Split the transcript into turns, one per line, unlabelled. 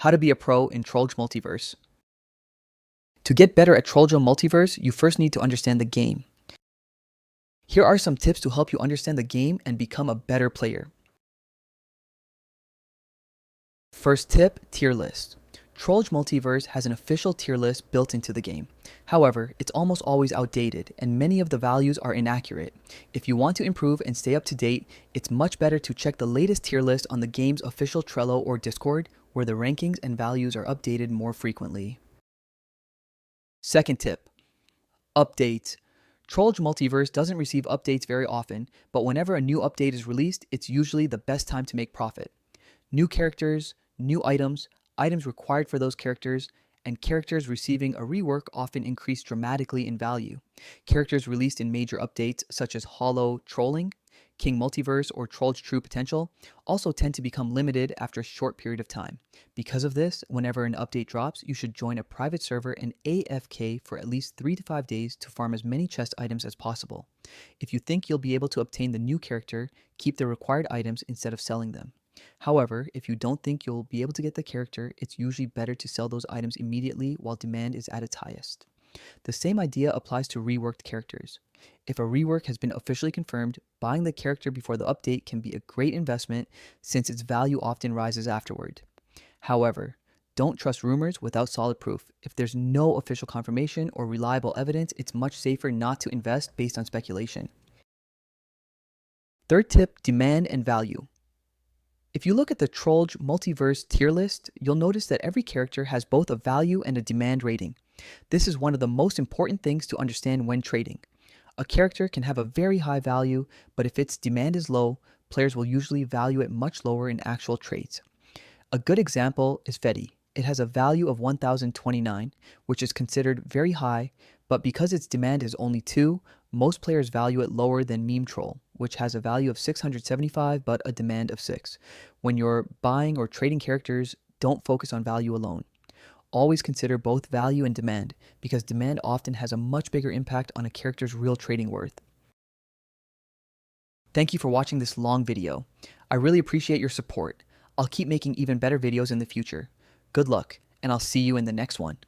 How to be a pro in Trollge Multiverse. To get better at Trollge Multiverse, you first need to understand the game. Here are some tips to help you understand the game and become a better player. First tip, tier list. Trollge Multiverse has an official tier list built into the game. However, it's almost always outdated and many of the values are inaccurate. If you want to improve and stay up to date, it's much better to check the latest tier list on the game's official Trello or Discord, where the rankings and values are updated more frequently. Second tip, updates. Trollge Multiverse doesn't receive updates very often, but whenever a new update is released, it's usually the best time to make profit. New characters, new items, items required for those characters, and characters receiving a rework often increase dramatically in value. Characters released in major updates such as Hollow Trolling, King Multiverse, or Trollge True Potential also tend to become limited after a short period of time. Because of this, whenever an update drops, you should join a private server and AFK for at least 3 to 5 days to farm as many chest items as possible. If you think you'll be able to obtain the new character, keep the required items instead of selling them. However, if you don't think you'll be able to get the character, it's usually better to sell those items immediately while demand is at its highest. The same idea applies to reworked characters. If a rework has been officially confirmed, buying the character before the update can be a great investment since its value often rises afterward. However, don't trust rumors without solid proof. If there's no official confirmation or reliable evidence, it's much safer not to invest based on speculation. Third tip, demand and value. If you look at the Trollge Multiverse tier list, you'll notice that every character has both a value and a demand rating. This is one of the most important things to understand when trading. A character can have a very high value, but if its demand is low, players will usually value it much lower in actual trades. A good example is Fetty. It has a value of 1029, which is considered very high, but because its demand is only 2, most players value it lower than Meme Troll, which has a value of 675 but a demand of 6. When you're buying or trading characters, don't focus on value alone. Always consider both value and demand, because demand often has a much bigger impact on a character's real trading worth. Thank you for watching this long video. I really appreciate your support. I'll keep making even better videos in the future. Good luck, and I'll see you in the next one.